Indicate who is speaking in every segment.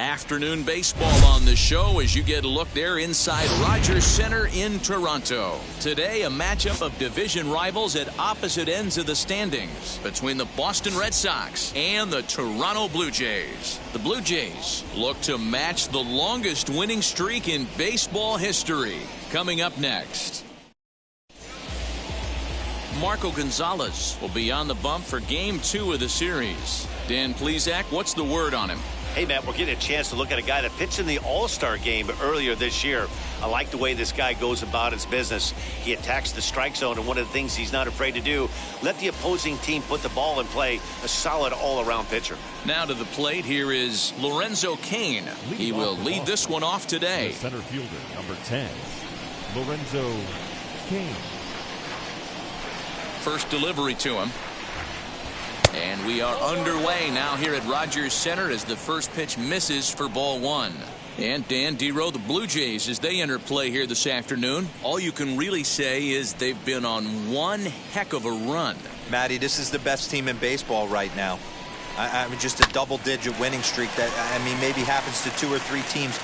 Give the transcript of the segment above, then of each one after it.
Speaker 1: Afternoon baseball on the show as you get a look there inside Rogers Center in Toronto. Today, a matchup of division rivals at opposite ends of the standings between the Boston Red Sox and the Toronto Blue Jays. The Blue Jays look to match the longest winning streak in baseball history. Coming up next, Marco Gonzalez will be on the bump for Game 2 of the series. Dan Plesac, what's the word on him?
Speaker 2: Hey, Matt, we're getting a chance to look at a guy that pitched in the All-Star game earlier this year. I like the way this guy goes about his business. He attacks the strike zone, and one of the things he's not afraid to do, let the opposing team put the ball in play. A solid all-around pitcher.
Speaker 1: Now to the plate, here is Lorenzo Cain. He will lead this one off today.
Speaker 3: The center fielder, number 10, Lorenzo Cain.
Speaker 1: First delivery to him. And we are underway now here at Rogers Center as the first pitch misses for ball one. And Dan Dero, the Blue Jays, as they enter play here this afternoon, all you can really say is they've been on one heck of a run.
Speaker 4: Matty, this is the best team in baseball right now. I mean, just a double-digit winning streak that, I mean, maybe happens to 2 or 3 teams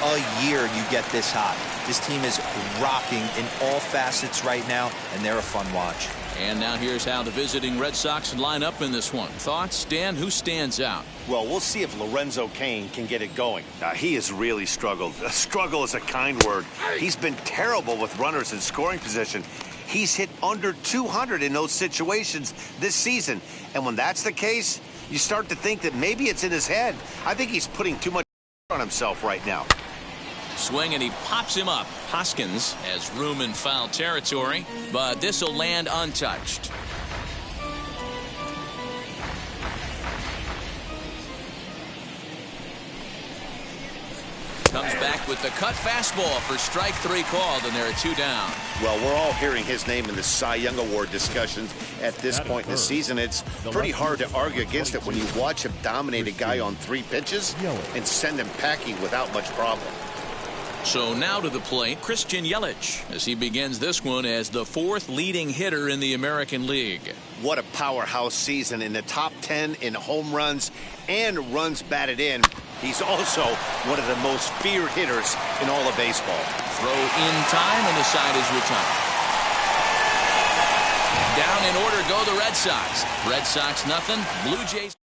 Speaker 4: a year you get this hot. This team is rocking in all facets right now, and they're a fun watch.
Speaker 1: And now here's how the visiting Red Sox line up in this one. Thoughts, Dan? Who stands out?
Speaker 2: Well, we'll see if Lorenzo Cain can get it going. He has really struggled. Struggle is a kind word. He's been terrible with runners in scoring position. He's hit under 200 in those situations this season. And when that's the case, you start to think that maybe it's in his head. I think he's putting too much on himself right now.
Speaker 1: Swing, and he pops him up. Hoskins has room in foul territory, but this will land untouched. Comes back with the cut fastball for strike 3 called, and there are 2 down.
Speaker 2: Well, we're all hearing his name in the Cy Young Award discussions at this point in the season. It's pretty hard to argue against it when you watch him dominate a guy on 3 pitches and send him packing without much problem.
Speaker 1: So now to the plate, Christian Yelich, as he begins this one as the 4th leading hitter in the American League.
Speaker 2: What a powerhouse season, in the top 10 in home runs and runs batted in. He's also one of the most feared hitters in all of baseball.
Speaker 1: Throw in time, and the side is retired. Down in order go the Red Sox. Red Sox nothing. Blue Jays.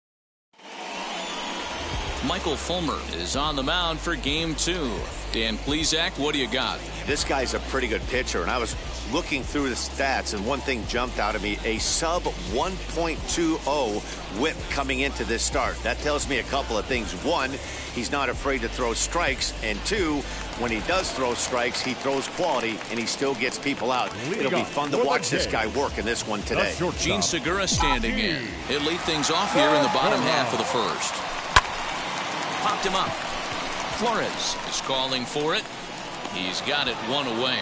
Speaker 1: Michael Fulmer is on the mound for Game 2. Dan Plesac, what do you got?
Speaker 2: This guy's a pretty good pitcher, and I was looking through the stats, and one thing jumped out at me: a sub 1.20 whip coming into this start. That tells me a couple of things. 1, he's not afraid to throw strikes, and 2, when he does throw strikes, he throws quality, and he still gets people out. It'll be fun to watch this guy work in this one today.
Speaker 1: Gene Segura standing in. He'll lead things off here in the bottom half of the first. Popped him up. Flores is calling for it. He's got it 1 away.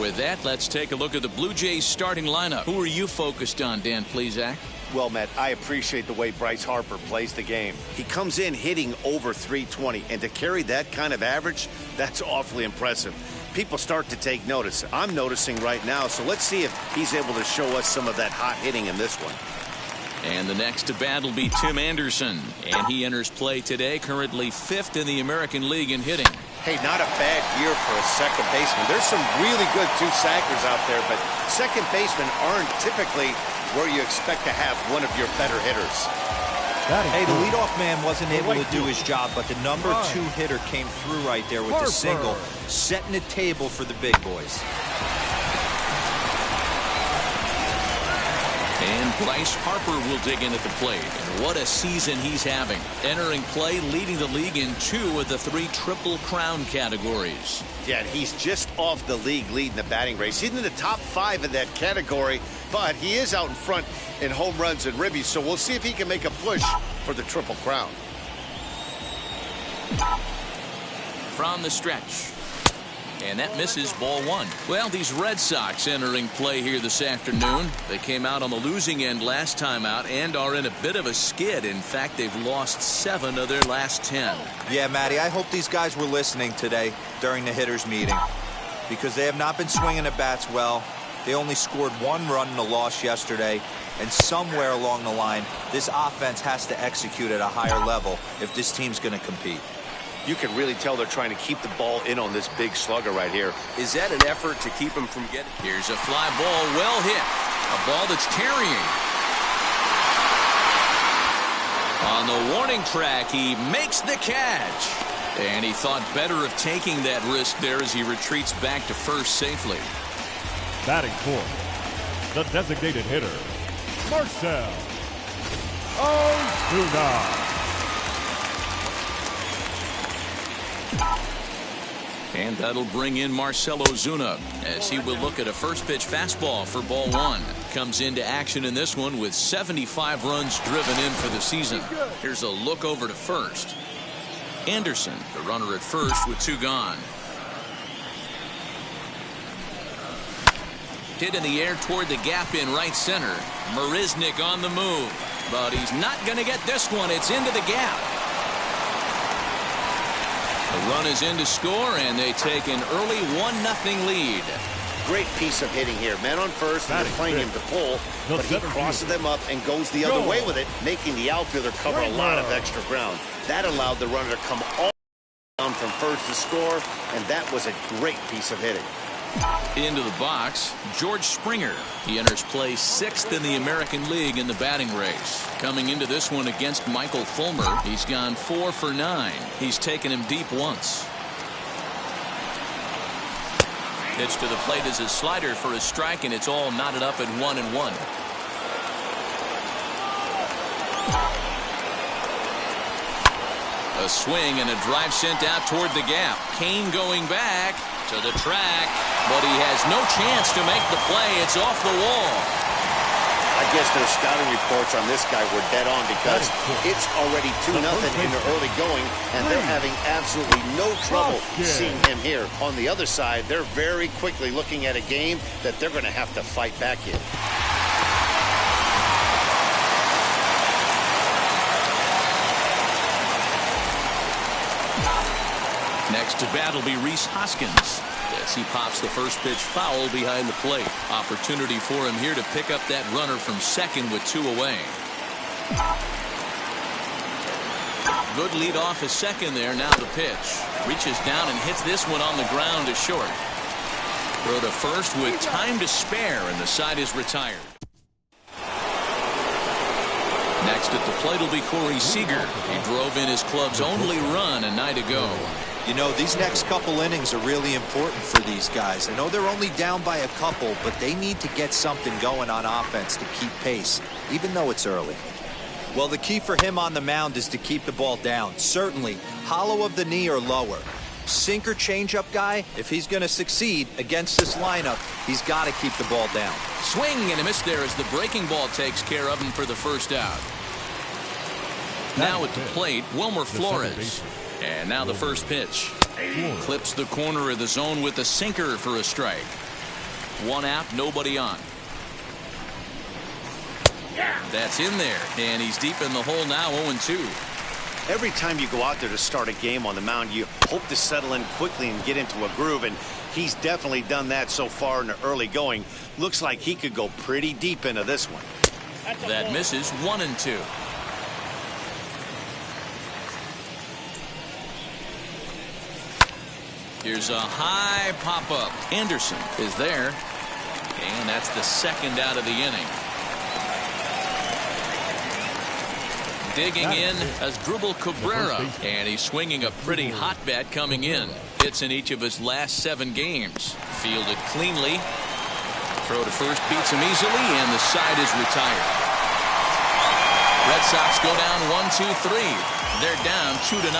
Speaker 1: With that, let's take a look at the Blue Jays starting lineup. Who are you focused on, Dan Plesac?
Speaker 2: Well, Matt, I appreciate the way Bryce Harper plays the game. He comes in hitting over 320, and to carry that kind of average, that's awfully impressive. People start to take notice. I'm noticing right now, so let's see if he's able to show us some of that hot hitting in this one.
Speaker 1: And the next to bat will be Tim Anderson, and he enters play today, currently 5th in the American League in hitting.
Speaker 2: Hey, not a bad year for a second baseman. There's some really good 2-sackers out there, but second basemen aren't typically where you expect to have one of your better hitters.
Speaker 4: Hey, the leadoff man wasn't able to do his job, but the number 2 hitter came through right there with the single, setting the table for the big boys.
Speaker 1: Bryce Harper will dig in at the plate. And what a season he's having. Entering play, leading the league in 2 of the 3 Triple Crown categories.
Speaker 2: Yeah, he's just off the league leading the batting race. He's in the top 5 in that category, but he is out in front in home runs and ribbies, so we'll see if he can make a push for the Triple Crown.
Speaker 1: From the stretch. And that misses, ball 1. Well, these Red Sox entering play here this afternoon. They came out on the losing end last time out and are in a bit of a skid. In fact, they've lost 7 of their last 10.
Speaker 4: Yeah, Matty, I hope these guys were listening today during the hitters meeting, because they have not been swinging the bats well. They only scored 1 run in the loss yesterday, and somewhere along the line, this offense has to execute at a higher level if this team's going to compete.
Speaker 2: You can really tell they're trying to keep the ball in on this big slugger right here.
Speaker 1: Is that an effort to keep him from getting? Here's a fly ball, well hit. A ball that's carrying. On the warning track, he makes the catch. And he thought better of taking that risk there as he retreats back to first safely.
Speaker 3: Batting fourth, the designated hitter, Marcell Ozuna.
Speaker 1: And that'll bring in Marcell Ozuna as he will look at a first pitch fastball for ball 1. Comes into action in this one with 75 runs driven in for the season. Here's a look over to first. Anderson, the runner at first with 2 gone. Hit in the air toward the gap in right center. Marisnick on the move, but he's not going to get this one. It's into the gap. The run is in to score, and they take an early 1-0 lead.
Speaker 2: Great piece of hitting here. Man on first, and they're playing him to pull, but he crosses them up and goes the other way with it, making the outfielder cover a lot of extra ground. That allowed the runner to come all down from first to score, and that was a great piece of hitting.
Speaker 1: Into the box, George Springer. He enters play 6th in the American League in the batting race. Coming into this one against Michael Fulmer, he's gone 4 for 9. He's taken him deep once. Pitch to the plate is a slider for a strike, and it's all knotted up at 1-1. A swing and a drive sent out toward the gap. Kane going back to the track, but he has no chance to make the play. It's off the wall.
Speaker 2: I guess their scouting reports on this guy were dead on, because it's already 2-0 in the early going, and they're having absolutely no trouble seeing him here. On the other side, they're very quickly looking at a game that they're going to have to fight back in.
Speaker 1: Next to bat will be Rhys Hoskins as he pops the first pitch foul behind the plate. Opportunity for him here to pick up that runner from second with 2 away. Good lead off a second there. Now the pitch. Reaches down and hits this one on the ground to short. Throw to first with time to spare, and the side is retired. Next at the plate will be Corey Seager. He drove in his club's only run a night ago.
Speaker 4: You know, these next couple innings are really important for these guys. I know they're only down by a couple, but they need to get something going on offense to keep pace, even though it's early. Well, the key for him on the mound is to keep the ball down. Certainly, hollow of the knee or lower. Sinker changeup guy, if he's going to succeed against this lineup, he's got to keep the ball down.
Speaker 1: Swing and a miss there as the breaking ball takes care of him for the first out. Now at the plate, Wilmer Flores. And now the first pitch. Clips the corner of the zone with the sinker for a strike. 1 out, nobody on. That's in there, and he's deep in the hole now, 0-2.
Speaker 2: Every time you go out there to start a game on the mound, you hope to settle in quickly and get into a groove, and he's definitely done that so far in the early going. Looks like he could go pretty deep into this one.
Speaker 1: That misses, 1-2. Here's a high pop-up. Anderson is there, and that's the second out of the inning. Digging in as Asdrubal Cabrera, and he's swinging a pretty hot bat coming in. Hits in each of his last 7 games. Fielded cleanly. Throw to first beats him easily, and the side is retired. Red Sox go down 1-2-3. They're down 2-0.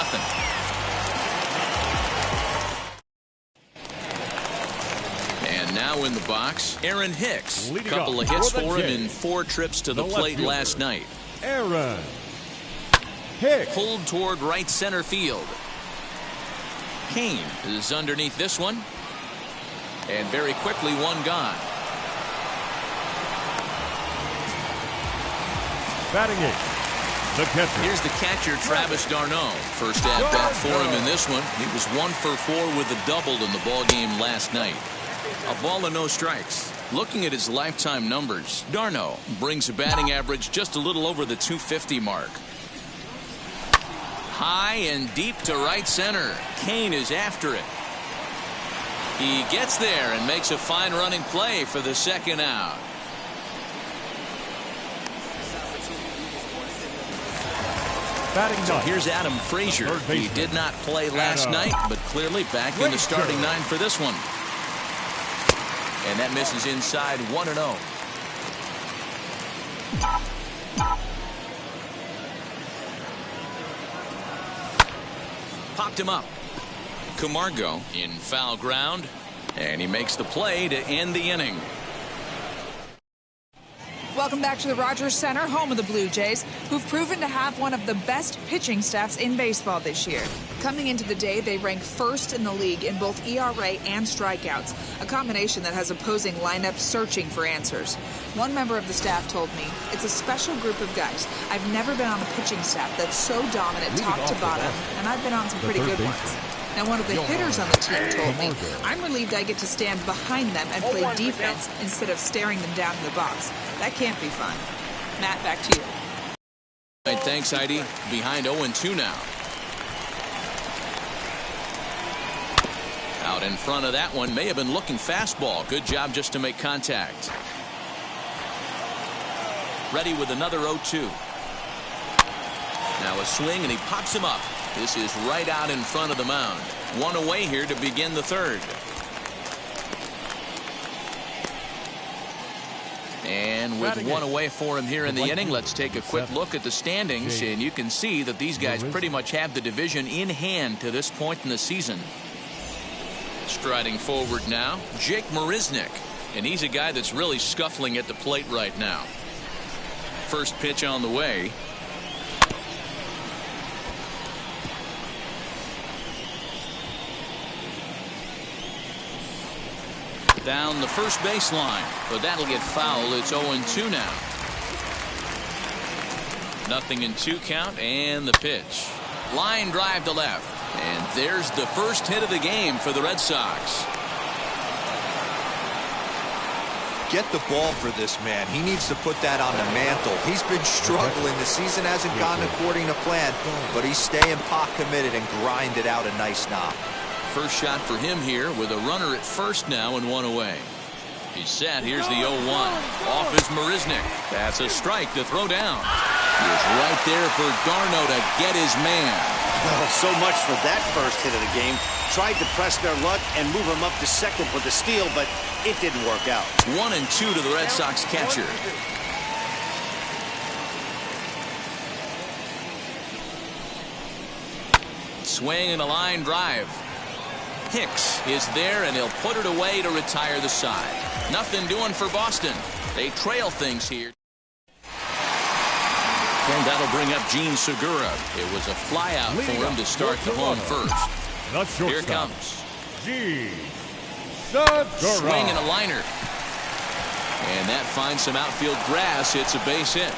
Speaker 1: And now in the box, Aaron Hicks. A couple of hits for him in 4 trips to the plate last night.
Speaker 3: Aaron Hicks.
Speaker 1: Pulled toward right center field. Kane is underneath this one. And very quickly, one gone.
Speaker 3: Batting it, the catcher.
Speaker 1: Here's the catcher, Travis d'Arnaud. First at bat for him in this one. He was 1 for 4 with a double in the ball game last night. A ball and no strikes. Looking at his lifetime numbers, d'Arnaud brings a batting average just a little over the 250 mark. High and deep to right center. Kane is after it. He gets there and makes a fine running play for the second out.
Speaker 3: So
Speaker 1: here's Adam Frazier. He did not play last night, but clearly back in the starting 9 for this one. And that misses inside 1-0. Popped him up. Camargo in foul ground, and he makes the play to end the inning.
Speaker 5: Welcome back to the Rogers Center, home of the Blue Jays, who've proven to have one of the best pitching staffs in baseball this year. Coming into the day, they rank first in the league in both ERA and strikeouts, a combination that has opposing lineups searching for answers. One member of the staff told me, "It's a special group of guys. I've never been on a pitching staff that's so dominant top to bottom, and I've been on some pretty good ones." Now, one of the hitters on the team told me, "I'm relieved I get to stand behind them and play defense instead of staring them down in the box. That can't be fun." Matt, back to you.
Speaker 1: All right, thanks, Heidi. Behind 0-2 now. Out in front of that one. May have been looking fastball. Good job just to make contact. Ready with another 0-2. Now a swing, and he pops him up. This is right out in front of the mound. One away here to begin the third. And with one away for him here in the inning, let's take a quick look at the standings. And you can see that these guys pretty much have the division in hand to this point in the season. Striding forward now, Jake Marisnick. And he's a guy that's really scuffling at the plate right now. First pitch on the way. Down the first baseline, but that'll get foul. It's 0-2 now. 0-2 count, and the pitch. Line drive to left. And there's the first hit of the game for the Red Sox.
Speaker 4: Get the ball for this man. He needs to put that on the mantle. He's been struggling. The season hasn't gone according to plan, but he's staying pot committed and grinded out a nice knock.
Speaker 1: First shot for him here with a runner at first now and one away. He's set. Here's the 0-1. Off is Marisnick. That's a strike to throw down. He is right there for d'Arnaud to get his man.
Speaker 2: Well, so much for that first hit of the game. Tried to press their luck and move him up to second with the steal, but it didn't work out.
Speaker 1: 1-2 to the Red Sox catcher. Swing and a line drive. Hicks is there, and he'll put it away to retire the side. Nothing doing for Boston. They trail things here. And that'll bring up Gene Segura. It was a flyout for him to start the home first. Here it comes.
Speaker 3: Gene Segura.
Speaker 1: Swing and a liner. And that finds some outfield grass. It's a base hit.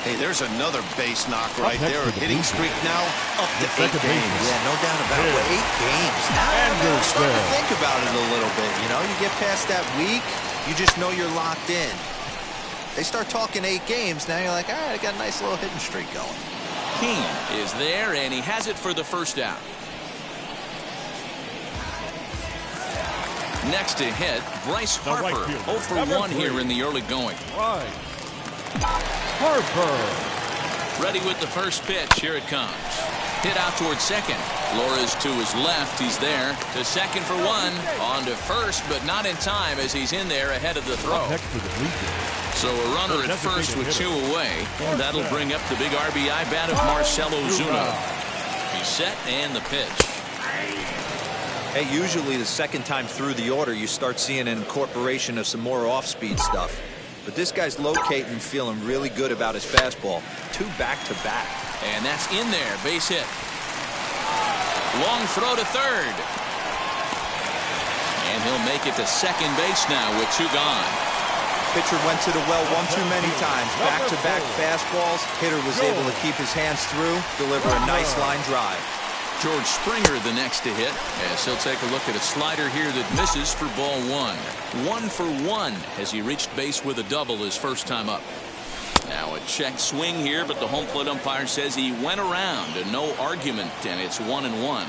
Speaker 2: Hey, there's another base knock right there. Hitting streak now up to 8 games.
Speaker 4: Yeah, no doubt about it. 8 games. Now I'm starting to think about it a little bit. You know, you get past that week, you just know you're locked in. They start talking 8 games, now you're like, all right, I got a nice little hitting streak going.
Speaker 1: King is there, and he has it for the first out. Next to hit, Bryce Harper. 0 for 1 here in the early going.
Speaker 3: Harper.
Speaker 1: Ready with the first pitch. Here it comes. Hit out towards second. Flores to his left. He's there to second for one. On to first, but not in time as he's in there ahead of the throw. So a runner at first with 2 away. And that'll bring up the big RBI bat of Marcell Ozuna. He's set and the pitch.
Speaker 4: Hey, usually the second time through the order, you start seeing an incorporation of some more off-speed stuff. But this guy's locating and feeling really good about his fastball. 2 back-to-back.
Speaker 1: And that's in there. Base hit. Long throw to third. And he'll make it to second base now with 2 gone.
Speaker 4: Pitcher went to the well one too many times. Back-to-back fastballs. Hitter was able to keep his hands through, deliver a nice line drive.
Speaker 1: George Springer the next to hit, as he'll take a look at a slider here that misses for ball 1. 1 for 1 as he reached base with a double his first time up. Now a check swing here, but the home plate umpire says he went around and no argument, and it's 1-1.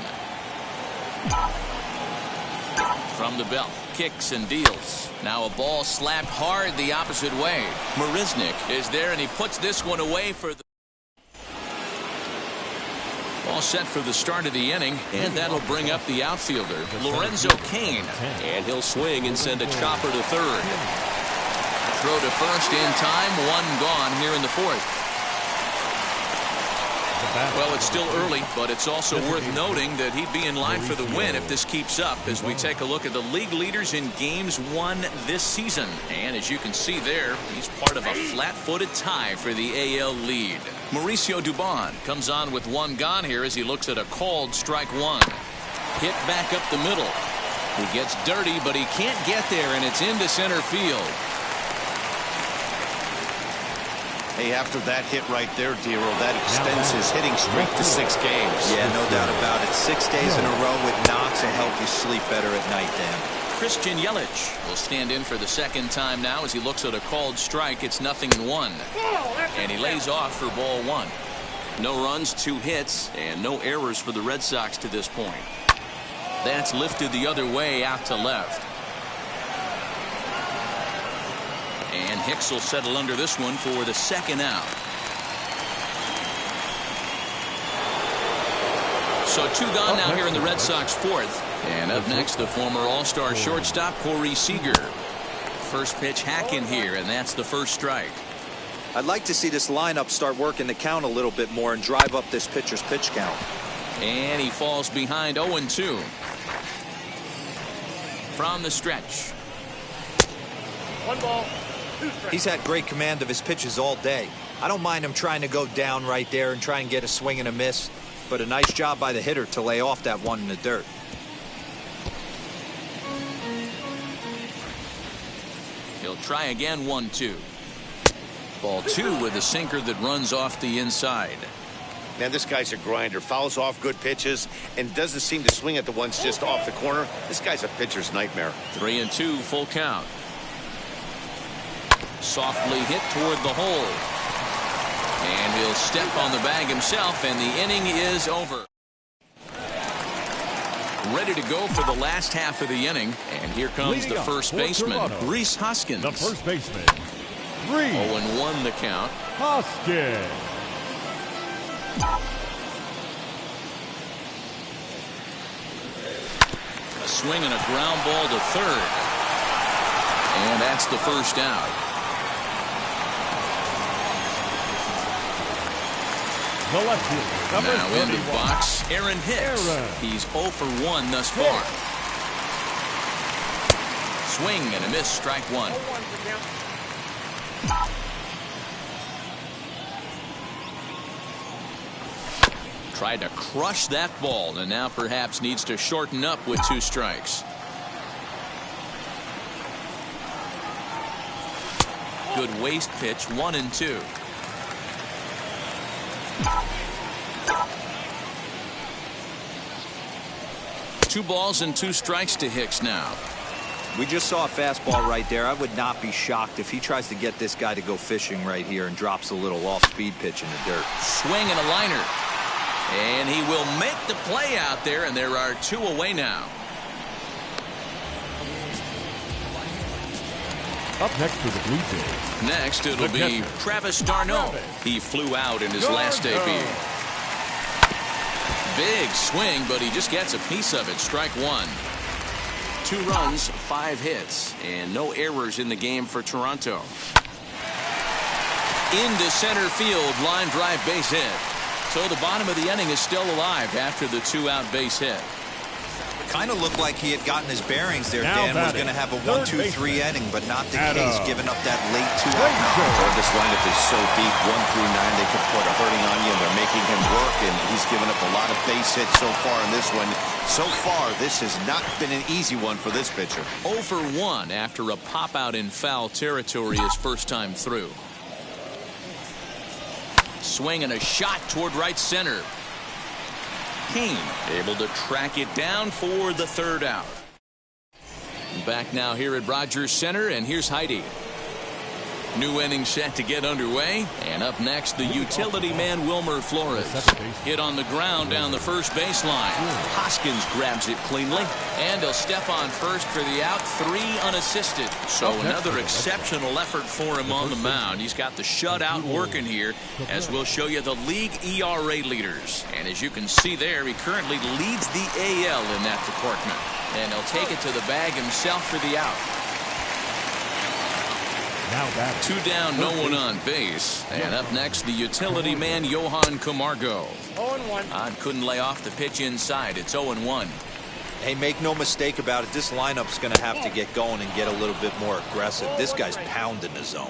Speaker 1: From the belt, kicks and deals. Now a ball slapped hard the opposite way. Marisnick is there, and he puts this one away for the all set for the start of the inning, and that'll bring up the outfielder, Lorenzo Cain. And he'll swing and send a chopper to third. Throw to first in time, 1 gone here in the 4th. Well, it's still early, but it's also worth noting that he'd be in line for the win if this keeps up as we take a look at the league leaders in games won this season. And as you can see there, he's part of a flat-footed tie for the AL lead. Mauricio Dubon comes on with 1 gone here as he looks at a called strike 1. Hit back up the middle. He gets dirty, but he can't get there, and it's into center field.
Speaker 2: Hey, after that hit right there, Dero, that extends his hitting streak to 6 games.
Speaker 4: Yeah, no doubt about it. 6 days in a row with knocks will help you sleep better at night, Dan.
Speaker 1: Christian Yelich will stand in for the second time now as he looks at a called strike. It's 0-1. And he lays off for ball 1. No runs, 2 hits, and no errors for the Red Sox to this point. That's lifted the other way out to left. And Hicks will settle under this one for the second out. So 2 gone now here in the Red Sox 4th. And up next, the former All-Star shortstop, Corey Seager. First pitch hack in here, and that's the first strike.
Speaker 4: I'd like to see this lineup start working the count a little bit more and drive up this pitcher's pitch count.
Speaker 1: And he falls behind 0-2. From the stretch.
Speaker 3: 1 ball.
Speaker 4: He's had great command of his pitches all day. I don't mind him trying to go down right there and try and get a swing and a miss, but a nice job by the hitter to lay off that one in the dirt.
Speaker 1: He'll try again, 1-2. Ball 2 with a sinker that runs off the inside.
Speaker 2: Man, this guy's a grinder. Fouls off good pitches and doesn't seem to swing at the ones just off the corner. This guy's a pitcher's nightmare.
Speaker 1: 3-2, full count. Softly hit toward the hole. And he'll step on the bag himself, and the inning is over. Ready to go for the last half of the inning, and here comes the first baseman, Rhys Hoskins.
Speaker 3: The first baseman,
Speaker 1: 0-1 the count.
Speaker 3: Hoskins.
Speaker 1: A swing and a ground ball to third. And that's the first out.
Speaker 3: The left fielder,
Speaker 1: now into the box, Aaron Hicks. He's 0 for 1 thus far. Swing and a miss, strike 1. Tried to crush that ball, and now perhaps needs to shorten up with 2 strikes. Good waist pitch, 1-2. 2 balls and 2 strikes to Hicks now.
Speaker 4: We just saw a fastball right there. I would not be shocked if he tries to get this guy to go fishing right here and drops a little off-speed pitch in the dirt.
Speaker 1: Swing and a liner. And he will make the play out there, and there are 2 away now.
Speaker 3: Up next for the Blue Jays.
Speaker 1: Next, it'll be Travis d'Arnaud. He flew out in his last debut. Big swing, but he just gets a piece of it. Strike one. 2 runs, 5 hits, and no errors in the game for Toronto. Into center field, line drive base hit. So the bottom of the inning is still alive after the 2-out base hit.
Speaker 4: Kind of looked like he had gotten his bearings there.
Speaker 3: Now
Speaker 4: Dan was going to have a 1-2-3 inning, but not the case, giving up that late 2-out number.
Speaker 2: This lineup is so deep, 1 through 9, they could put a hurting on you, and they're making him work, and he's given up a lot of base hits so far in this one. So far, this has not been an easy one for this pitcher.
Speaker 1: 0 for 1 after a pop-out in foul territory his first time through. Swing and a shot toward right center. Kane able to track it down for the 3rd out. Back now here at Rogers Center, and here's Heidi. New inning set to get underway, and up next the utility man Wilmer Flores. Hit on the ground down the first baseline. Hoskins grabs it cleanly, and he'll step on first for the out. 3 unassisted. So another exceptional effort for him on the mound. He's got the shutout working here, as we'll show you the league ERA leaders. And as you can see there, he currently leads the AL in that department. And he'll take it to the bag himself for the out. 2 down, no one on base. And up next, the utility man, Johan Camargo.
Speaker 6: 0-1.
Speaker 1: Odd couldn't lay off the pitch inside. It's 0-1.
Speaker 4: Hey, make no mistake about it. This lineup's going to have to get going and get a little bit more aggressive. This guy's pounding the zone.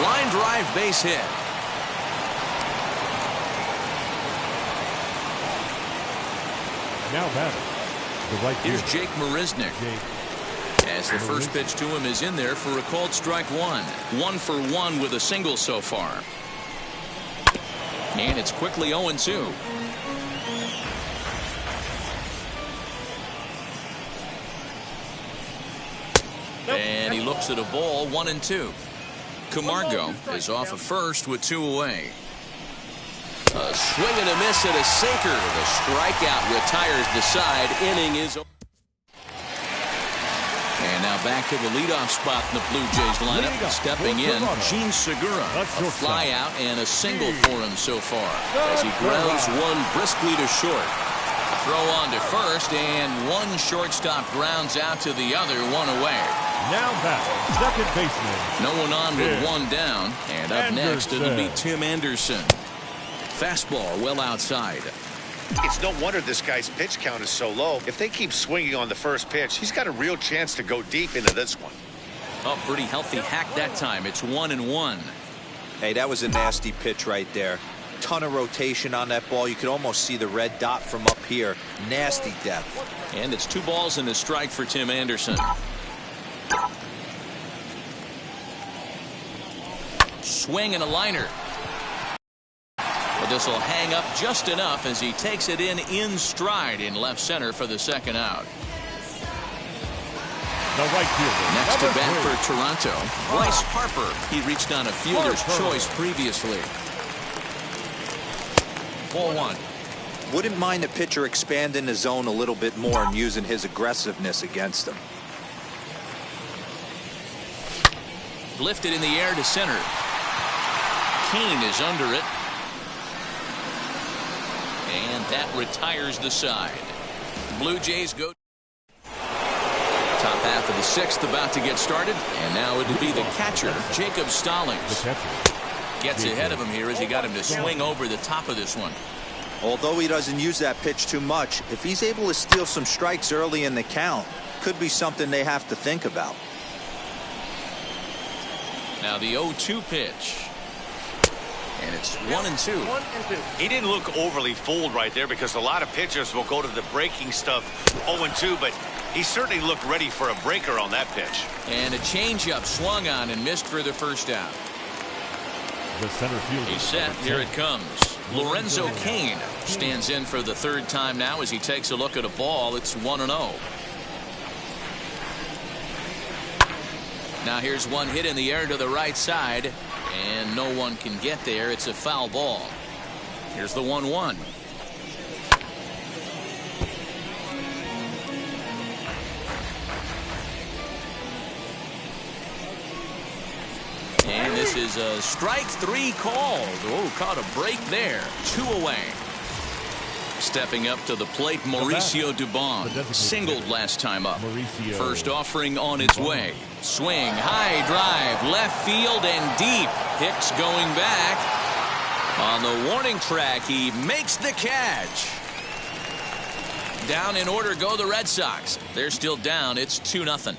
Speaker 1: Line drive base hit.
Speaker 3: Now batting.
Speaker 1: Here's Jake Marisnik. As the first pitch to him is in there for a called strike 1. 1 for 1 with a single so far. And it's quickly 0-2. And he looks at a ball, 1-2. Camargo is off of first with 2 away. A swing and a miss at a sinker. The strikeout retires the side. Inning is over. And now back to the leadoff spot in the Blue Jays lineup. Stepping in, Gene Segura. A fly out and a single for him so far, as he grounds one briskly to short. Throw on to first, and one shortstop grounds out to the other, 1 away.
Speaker 3: Now back, second baseman.
Speaker 1: No one on with 1 down. And up next, it'll be Tim Anderson. Fastball well outside.
Speaker 2: It's no wonder this guy's pitch count is so low. If they keep swinging on the first pitch, he's got a real chance to go deep into this one.
Speaker 1: Oh, pretty healthy hack that time. It's 1-1.
Speaker 4: Hey, that was a nasty pitch right there. Ton of rotation on that ball. You could almost see the red dot from up here. Nasty depth.
Speaker 1: And it's 2 balls and a strike for Tim Anderson. Swing and a liner. But this will hang up just enough as he takes it in stride in left center for the 2nd out.
Speaker 3: The right fielder.
Speaker 1: Next to bat for Toronto, Bryce Harper. He reached on a fielder's choice previously. Ball 1.
Speaker 4: Wouldn't mind the pitcher expanding the zone a little bit more and using his aggressiveness against him.
Speaker 1: Lifted in the air to center. Kane is under it. And that retires the side. Blue Jays go. Top half of the 6th about to get started. And now it'll be the catcher, Jacob Stallings. Gets ahead of him here as he got him to swing over the top of this one.
Speaker 4: Although he doesn't use that pitch too much, if he's able to steal some strikes early in the count, could be something they have to think about.
Speaker 1: Now the 0-2 pitch. And it's 1-2.
Speaker 2: He didn't look overly fooled right there, because a lot of pitchers will go to the breaking stuff 0-2, but he certainly looked ready for a breaker on that pitch.
Speaker 1: And a changeup swung on and missed for the 1st out.
Speaker 3: The center fielder.
Speaker 1: He's set. Here it comes. Lorenzo Cain stands in for the 3rd time now as he takes a look at a ball. It's 1-0. Now here's one hit in the air to the right side. And no one can get there. It's a foul ball. Here's the 1-1. And this is a strike 3 called. Oh, caught a break there. 2 away. Stepping up to the plate, Mauricio Dubon. Singled last time up. First offering on its way. Swing, high drive, left field and deep. Hicks going back. On the warning track, he makes the catch. Down in order go the Red Sox. They're still down. It's 2-0.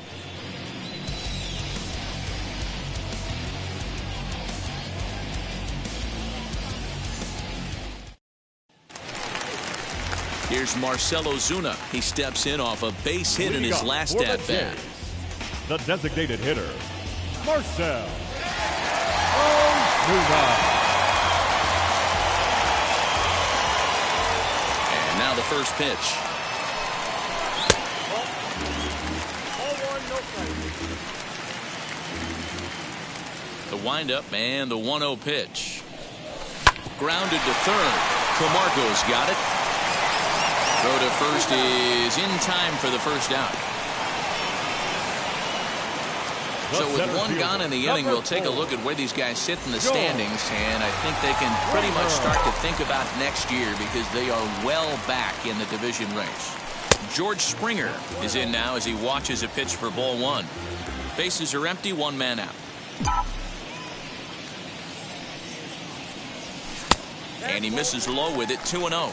Speaker 1: Here's Marcell Ozuna. He steps in off a base hit in his last at-bat.
Speaker 3: The designated hitter, Marcell Ozuna.
Speaker 1: And now the first pitch. The windup and the 1-0 pitch. Grounded to third. Camargo's got it. Throw to first is in time for the first out. So with one gone in the inning, we'll take a look at where these guys sit in the standings, and I think they can pretty much start to think about next year because they are well back in the division race. George Springer is in now as he watches a pitch for ball 1. Bases are empty, 1 man out. And he misses low with it, 2-0.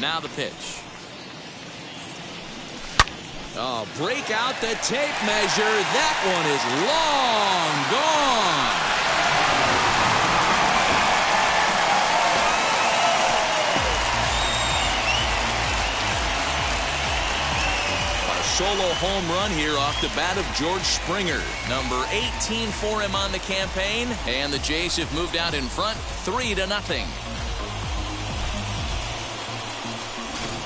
Speaker 1: Now the pitch. Oh, break out the tape measure. That one is long gone. A solo home run here off the bat of George Springer. Number 18 for him on the campaign. And the Jays have moved out in front 3-0.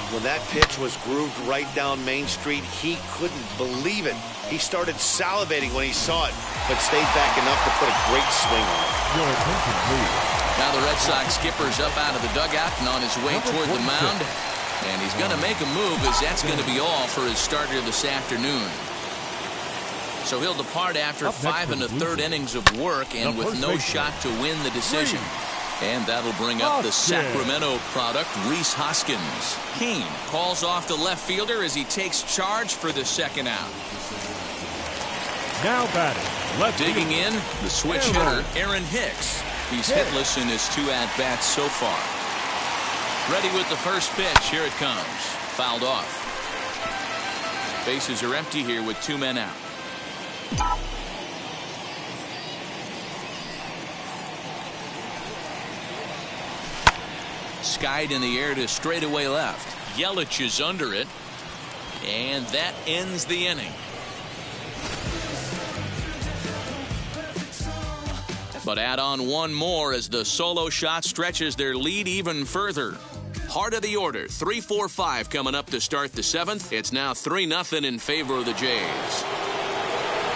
Speaker 2: When that pitch was grooved right down Main Street, he couldn't believe it. He started salivating when he saw it, but stayed back enough to put a great swing on it.
Speaker 3: Your attention, please.
Speaker 1: Now the Red Sox skipper's up out of the dugout and on his way toward the mound. And he's going to make a move as that's going to be all for his starter this afternoon. So he'll depart after 5 1/3 innings of work and with no shot to win the decision. And that'll bring up the Sacramento product, Rhys Hoskins. Kane calls off the left fielder as he takes charge for the second out.
Speaker 3: Now batting. Left
Speaker 1: digging in, the switch hitter, Aaron Hicks. He's hitless in his 2 at-bats so far. Ready with the first pitch. Here it comes. Fouled off. Bases are empty here with 2 men out. Skied in the air to straightaway left. Yelich is under it. And that ends the inning. But add on 1 more as the solo shot stretches their lead even further. Heart of the order, 3-4-5 coming up to start the 7th. It's now 3-0 in favor of the Jays.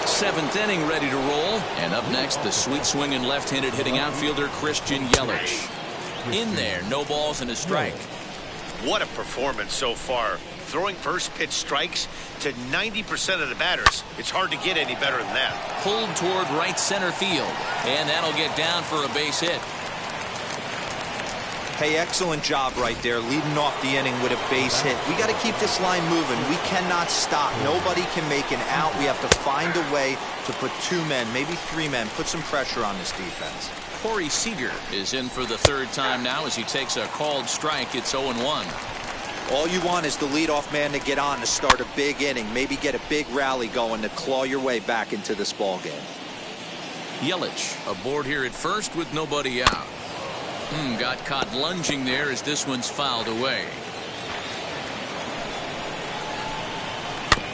Speaker 1: 7th inning ready to roll. And up next, the sweet swinging left-handed hitting outfielder Christian Yelich. In there, no balls and a strike.
Speaker 2: What a performance so far. Throwing first pitch strikes to 90% of the batters. It's hard to get any better than that.
Speaker 1: Pulled toward right center field. And that'll get down for a base hit.
Speaker 4: Hey, excellent job right there, leading off the inning with a base hit. We got to keep this line moving. We cannot stop. Nobody can make an out. We have to find a way to put 2 men, maybe 3 men, put some pressure on this defense.
Speaker 1: Corey Seager is in for the 3rd time now as he takes a called strike. It's 0-1.
Speaker 4: All you want is the leadoff man to get on to start a big inning, maybe get a big rally going to claw your way back into this ball game.
Speaker 1: Yelich aboard here at first with nobody out. Got caught lunging there as this one's fouled away.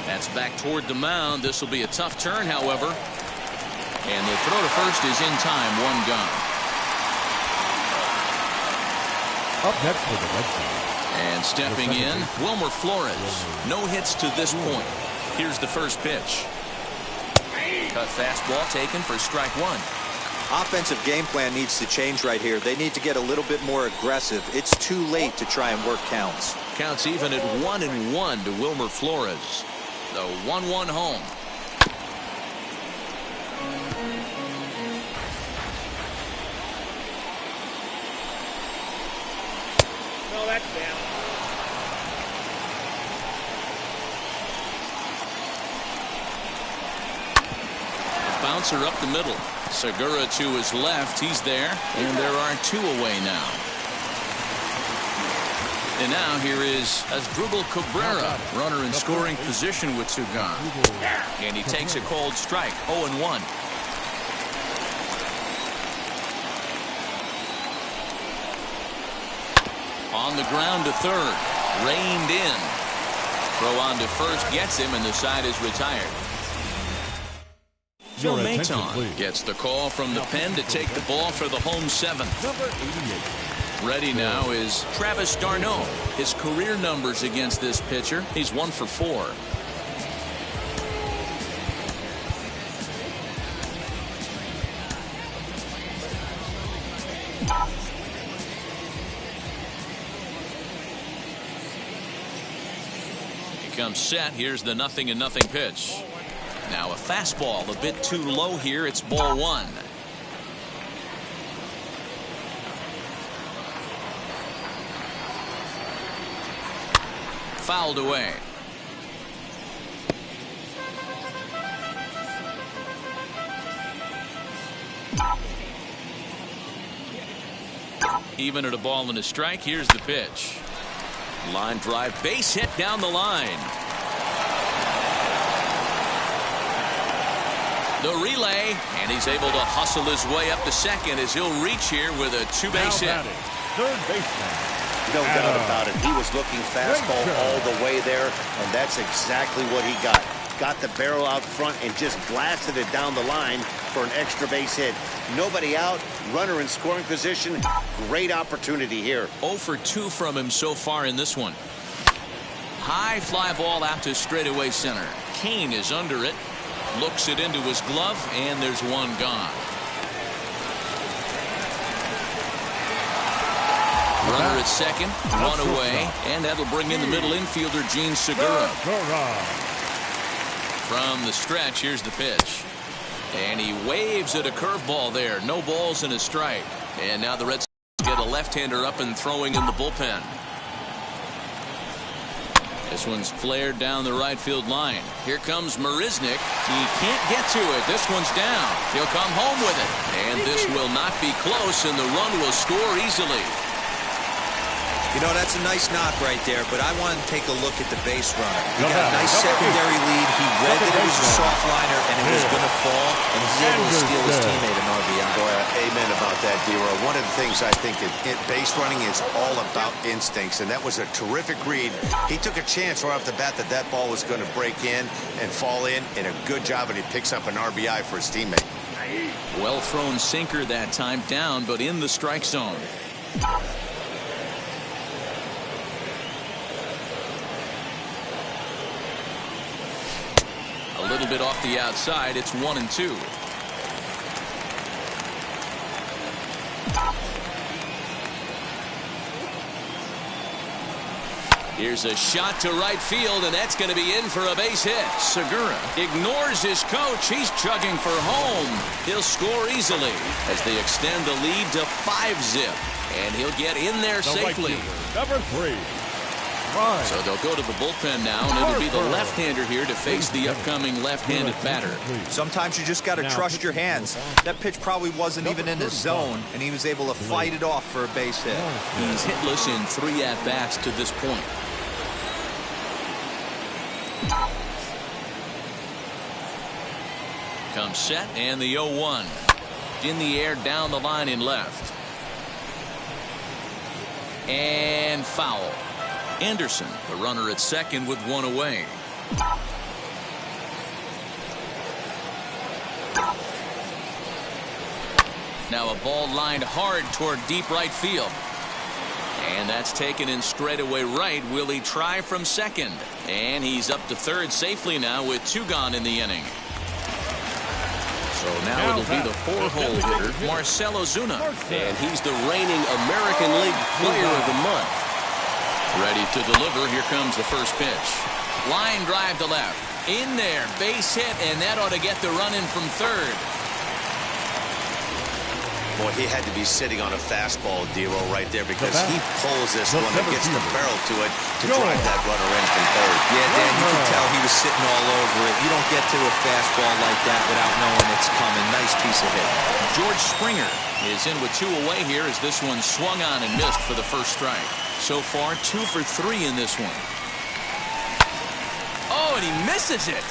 Speaker 1: That's back toward the mound. This will be a tough turn, however. And the throw to first is in time. 1 gone.
Speaker 3: Up next for the Red Sox.
Speaker 1: And stepping in, Wilmer Flores. No hits to this point. Here's the first pitch. Cut fastball taken for strike 1.
Speaker 4: Offensive game plan needs to change right here. They need to get a little bit more aggressive. It's too late to try and work counts.
Speaker 1: Counts even at 1-1 to Wilmer Flores. The 1-1 home.
Speaker 6: No, that's down.
Speaker 1: Bouncer up the middle. Segura to his left. He's there. And there are 2 away now. And now here is Asdrubal Cabrera, runner in scoring position with 2 gone. And he takes a cold strike, 0-1. On the ground to third. Reined in. Throw on to first gets him, and the side is retired. Phil Maton gets the call from the pen to take the ball for the home 7th.
Speaker 3: Number 88.
Speaker 1: Ready now is Travis d'Arnaud. His career numbers against this pitcher, he's 1 for 4. He comes set. Here's the 0-0 pitch. Now a fastball a bit too low here. It's ball 1. Fouled away. Even at a ball and a strike. Here's the pitch. Line drive, base hit down the line. The relay, and he's able to hustle his way up to second as he'll reach here with a 2-base hit.
Speaker 3: Third baseman.
Speaker 2: No doubt about it. He was looking fastball all the way there, and that's exactly what he got. Got the barrel out front and just blasted it down the line for an extra base hit. Nobody out, runner in scoring position. Great opportunity here.
Speaker 1: 0 for 2 from him so far in this one. High fly ball out to straightaway center. Kane is under it. Looks it into his glove, and there's 1 gone. Runner at second, 1 away, and that'll bring in the middle infielder, Gene Segura. From the stretch, here's the pitch. And he waves at a curveball there. No balls and a strike. And now the Red Sox get a left-hander up and throwing in the bullpen. This one's flared down the right field line. Here comes Marisnick. He can't get to it. This one's down. He'll come home with it. And this will not be close, and the run will score easily.
Speaker 4: You know, that's a nice knock right there, but I want to take a look at the base runner. He got a nice secondary lead. He read that it was a soft liner and it was going to fall, and he's able to steal his teammate an RBI.
Speaker 2: Boy, amen about that, D-Roy. One of the things I think in base running is all about instincts, and that was a terrific read. He took a chance right off the bat that that ball was going to break in and fall in, and a good job, and he picks up an RBI for his teammate.
Speaker 1: Well thrown sinker that time, down, but in the strike zone. A little bit off the outside. It's 1-2. Here's a shot to right field, and that's going to be in for a base hit. Segura ignores his coach. He's chugging for home. He'll score easily as they extend the lead to 5-zip, and he'll get in there safely.
Speaker 3: Number 3.
Speaker 1: So they'll go to the bullpen now, and it'll be the left-hander here to face the upcoming left-handed batter.
Speaker 4: Sometimes you just got to trust your hands. That pitch probably wasn't even in his zone, and he was able to fight it off for a base hit.
Speaker 1: He's hitless in 3 at-bats to this point. Comes set, and the 0-1. In the air, down the line in left. And foul. Anderson, the runner at second with 1 away. Now a ball lined hard toward deep right field. And that's taken in straightaway right. Will he try from second? And he's up to third safely now with 2 gone in the inning. So now it'll be the 4-hole hitter, Marcell Ozuna. And he's the reigning American League Player of the Month. Ready to deliver. Here comes the first pitch. Line drive to left. In there, base hit, and that ought to get the run in from third.
Speaker 2: Boy, he had to be sitting on a fastball, D-Roll, right there, because he pulls this one and gets the barrel to it to drive that runner in from third.
Speaker 4: Yeah, Dan, you can tell he was sitting all over it. You don't get to a fastball like that without knowing it's coming. Nice piece of hit.
Speaker 1: George Springer is in with 2 away here as this one swung on and missed for the first strike. So far, 2 for 3 in this one. Oh, and he misses it.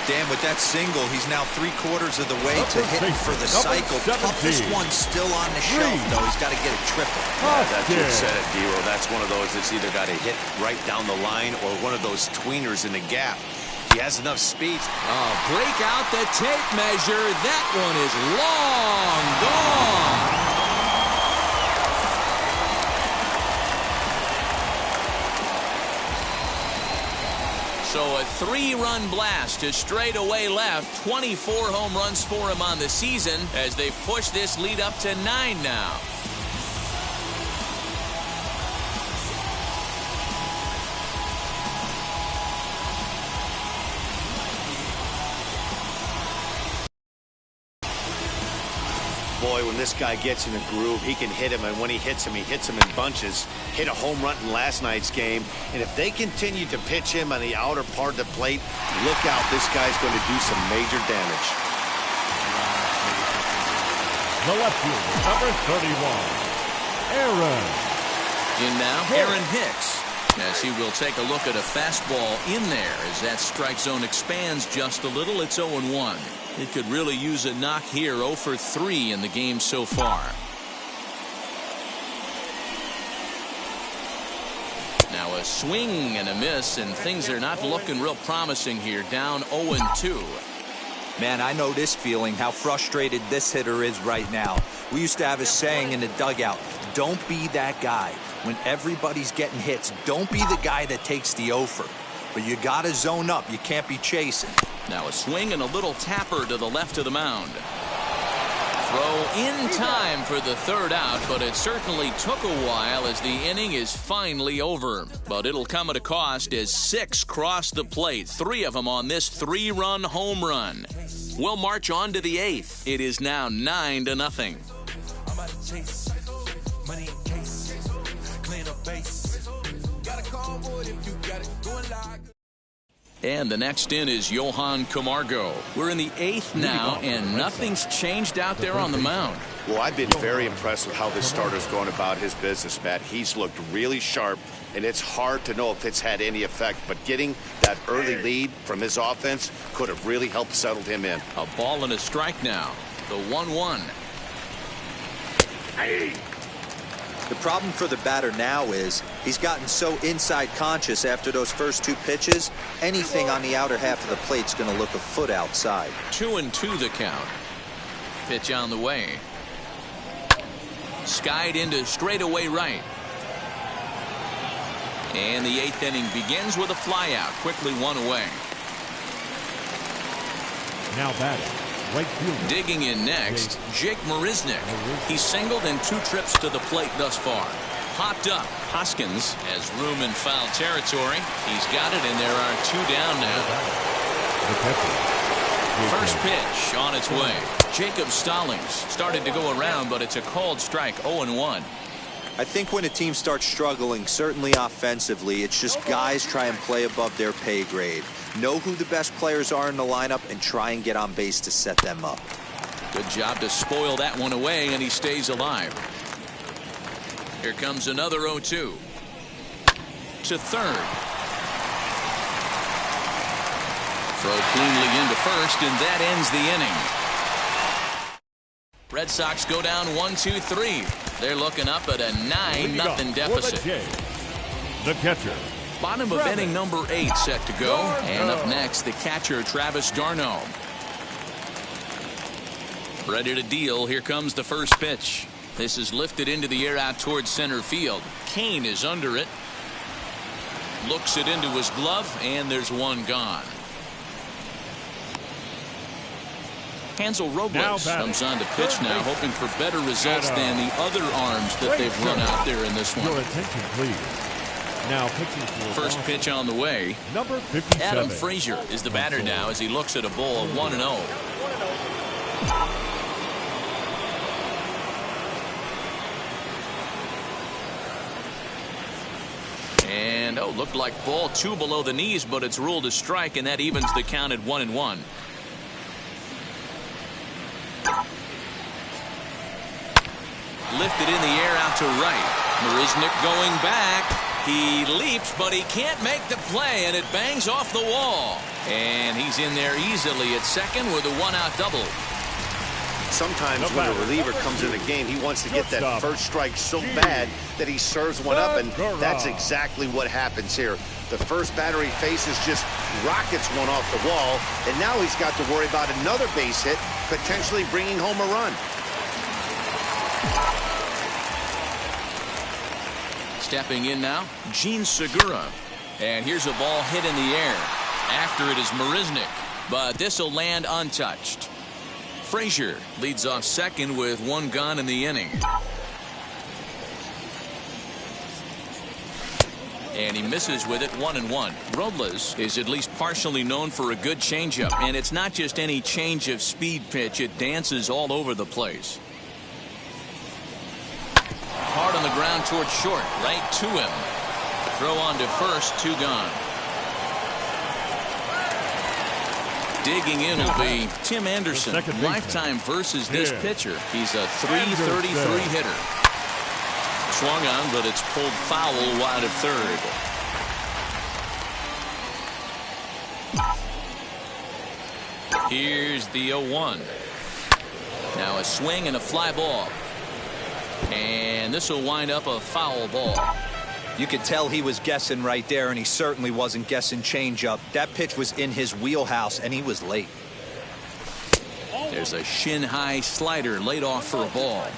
Speaker 4: Dan, with that single, he's now 3/4 of the way to hitting for the cycle. Toughest one still on the shelf, though. He's got to get a triple.
Speaker 2: That's good said, D-Roll. That's one of those that's either got to hit right down the line or one of those tweeners in the gap. He has enough speed.
Speaker 1: Oh, break out the tape measure. That one is long gone. So a 3-run blast to straightaway left. 24 home runs for him on the season as they've pushed this lead up to 9 now.
Speaker 2: Boy, when this guy gets in a groove, he can hit him, and when he hits him in bunches. Hit a home run in last night's game, and if they continue to pitch him on the outer part of the plate, look out, this guy's going to do some major damage.
Speaker 3: The left fielder, number 31, Aaron.
Speaker 1: In now, Aaron Hicks, as he will take a look at a fastball in there as that strike zone expands just a little. It's 0-1. It could really use a knock here. 0 for 3 in the game so far. Now a swing and a miss, and things are not looking real promising here. Down 0-2.
Speaker 4: Man, I know this feeling, how frustrated this hitter is right now. We used to have a saying in the dugout, don't be that guy. When everybody's getting hits, don't be the guy that takes the offer. But you got to zone up. You can't be chasing.
Speaker 1: Now a swing and a little tapper to the left of the mound. Throw in time for the third out, but it certainly took a while as the inning is finally over. But it'll come at a cost as 6 cross the plate, 3 of them on this 3-run home run. We'll march on to the 8th. It is now 9-0. And the next in is Johan Camargo. We're in the 8th now, and nothing's changed out there on the mound.
Speaker 2: Well, I've been very impressed with how this starter's going about his business, Matt. He's looked really sharp, and it's hard to know if it's had any effect, but getting that early lead from his offense could have really helped settle him in.
Speaker 1: A ball and a strike now. The 1-1.
Speaker 4: The problem for the batter now is he's gotten so inside conscious after those first 2 pitches. Anything on the outer half of the plate's going to look a foot outside.
Speaker 1: 2-2 the count. Pitch on the way. Skied into straightaway right. And the 8th inning begins with a flyout. Quickly 1 away.
Speaker 3: Now batting. Right fielder.
Speaker 1: Digging in next, Jake Marisnick. He's singled in 2 trips to the plate thus far. Popped up. Hoskins has room in foul territory. He's got it, and there are 2 down now. First pitch on its way. Jacob Stallings started to go around, but it's a called strike. 0-1.
Speaker 4: I think when a team starts struggling, certainly offensively, it's just guys try and play above their pay grade. Know who the best players are in the lineup and try and get on base to set them up.
Speaker 1: Good job to spoil that one away, and he stays alive. Here comes another 0-2. To third. Throw cleanly into first, and that ends the inning. Red Sox go down 1-2-3. They're looking up at a 9-0 deficit.
Speaker 3: The catcher.
Speaker 1: Bottom of inning number 8 set to go. And up next, the catcher, Travis d'Arnaud. Ready to deal. Here comes the first pitch. This is lifted into the air out towards center field. Kane is under it. Looks it into his glove, and there's one gone. Hansel Robles comes on to pitch now, hoping for better results than the other arms that they've run out there in this one.
Speaker 3: Your attention, please. Now pitching for
Speaker 1: First pitch on the way.
Speaker 3: Number 57.
Speaker 1: Adam Frazier is the batter now as he looks at a ball of 1-0. And looked like ball 2 below the knees, but it's ruled a strike, and that evens the count at 1-1. Lifted in the air out to right. Marisnick going back. He leaps, but he can't make the play, and it bangs off the wall. And he's in there easily at second with a 1-out double.
Speaker 2: Sometimes when a reliever comes in the game, he wants to get that first strike so bad that he serves one up, and that's exactly what happens here. The first batter he faces just rockets one off the wall, and now he's got to worry about another base hit, potentially bringing home a run.
Speaker 1: Stepping in now, Gene Segura. And here's a ball hit in the air. After it is Marisnick, but this will land untouched. Frazier leads off second with 1 gone in the inning. And he misses with it, 1-1. Robles is at least partially known for a good changeup, and it's not just any change of speed pitch. It dances all over the place. Hard on the ground towards short, right to him. Throw on to first, 2 gone. Digging in will be Tim Anderson. Lifetime versus this pitcher. He's a .333 hitter. Swung on, but it's pulled foul wide of third. Here's the 0-1. Now a swing and a fly ball. And this will wind up a foul ball.
Speaker 4: You could tell he was guessing right there, and he certainly wasn't guessing changeup. That pitch was in his wheelhouse, and he was late.
Speaker 1: There's a shin-high slider laid off for a ball.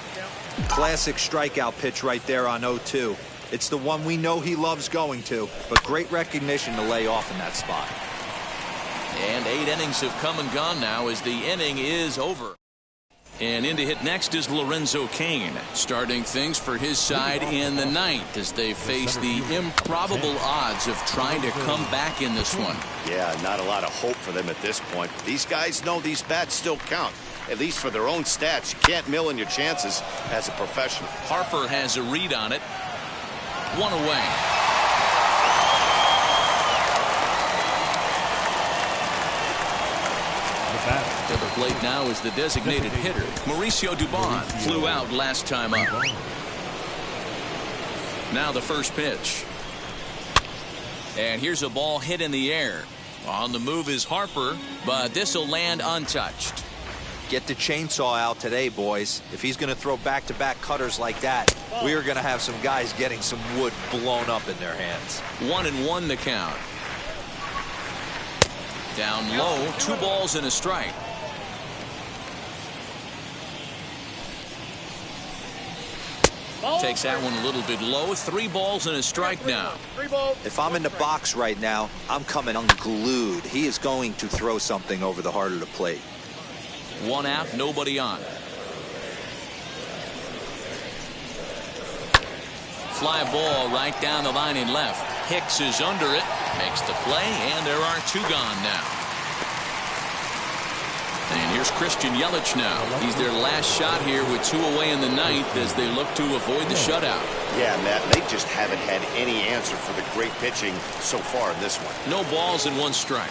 Speaker 4: Classic strikeout pitch right there on 0-2. It's the one we know he loves going to, but great recognition to lay off in that spot.
Speaker 1: And 8 innings have come and gone now as the inning is over. And in to hit next is Lorenzo Cain, starting things for his side in the 9th as they face the improbable odds of trying to come back in this one.
Speaker 2: Yeah, not a lot of hope for them at this point. These guys know these bats still count, at least for their own stats. You can't mill in your chances as a professional.
Speaker 1: Harper has a read on it. 1 away. To the plate now is the designated hitter. Mauricio Dubon flew out last time up. Now the first pitch. And here's a ball hit in the air. On the move is Harper, but this will land untouched.
Speaker 4: Get the chainsaw out today, boys. If he's going to throw back-to-back cutters like that, we are going to have some guys getting some wood blown up in their hands.
Speaker 1: 1-1 the count. Down low, 2 balls and a strike. Takes that one a little bit low. 3 balls and a strike now.
Speaker 4: If I'm in the box right now, I'm coming unglued. He is going to throw something over the heart of the plate.
Speaker 1: 1 out, nobody on. Fly ball right down the line in left. Hicks is under it, makes the play, and there are 2 gone now. And here's Christian Yelich now. He's their last shot here with 2 away in the 9th as they look to avoid the shutout.
Speaker 2: Yeah, Matt, they just haven't had any answer for the great pitching so far in this one.
Speaker 1: No balls and 1 strike.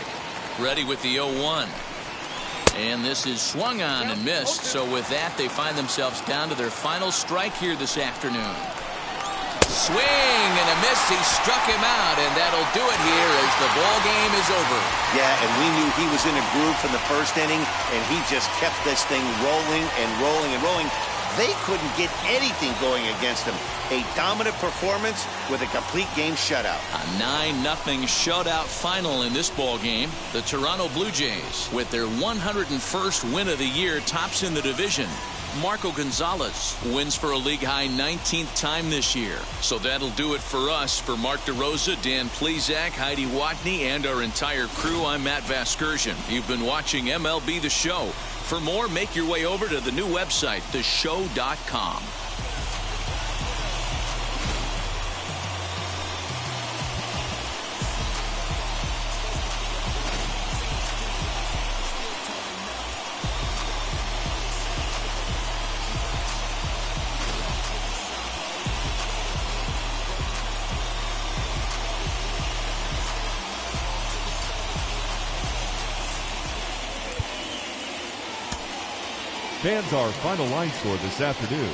Speaker 1: Ready with the 0-1. And this is swung on and missed. So with that, they find themselves down to their final strike here this afternoon. Swing and a miss. He struck him out, and that'll do it here as the ball game is over.
Speaker 2: Yeah, and we knew he was in a groove from the first inning, and he just kept this thing rolling and rolling and rolling. They couldn't get anything going against him. A dominant performance with a complete game shutout.
Speaker 1: A 9-0 shutout final in this ball game. The Toronto Blue Jays, with their 101st win of the year, tops in the division. Marco Gonzalez wins for a league-high 19th time this year. So that'll do it for us. For Mark DeRosa, Dan Plezak, Heidi Watney, and our entire crew, I'm Matt Vasgersian. You've been watching MLB The Show. For more, make your way over to the new website, theshow.com.
Speaker 3: Fans, our final line score this afternoon.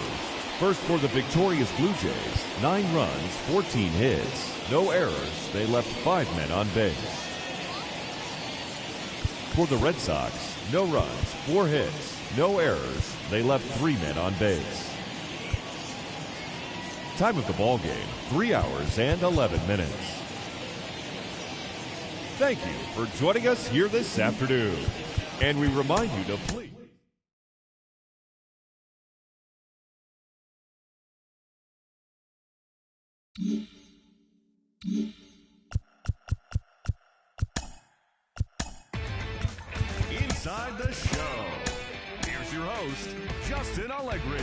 Speaker 3: First for the victorious Blue Jays, 9 runs, 14 hits, no errors. They left 5 men on base. For the Red Sox, no runs, 4 hits, no errors. They left 3 men on base. Time of the ball game, 3 hours and 11 minutes. Thank you for joining us here this afternoon. And we remind you to please. Inside the show. Here's your host, Justin Allegri.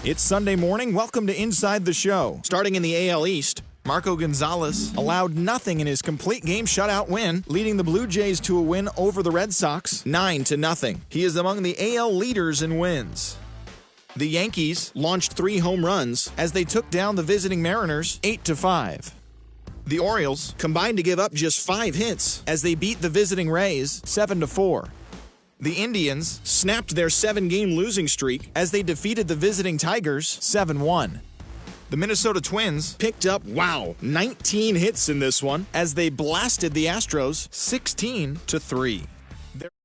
Speaker 7: It's Sunday morning. Welcome to Inside the Show. Starting in the AL East, Marco Gonzalez allowed nothing in his complete game shutout win, leading the Blue Jays to a win over the Red Sox 9-0. He is among the AL leaders in wins. The Yankees launched 3 home runs as they took down the visiting Mariners 8-5. The Orioles combined to give up just 5 hits as they beat the visiting Rays 7-4. The Indians snapped their 7-game losing streak as they defeated the visiting Tigers 7-1. The Minnesota Twins picked up, 19 hits in this one as they blasted the Astros 16-3.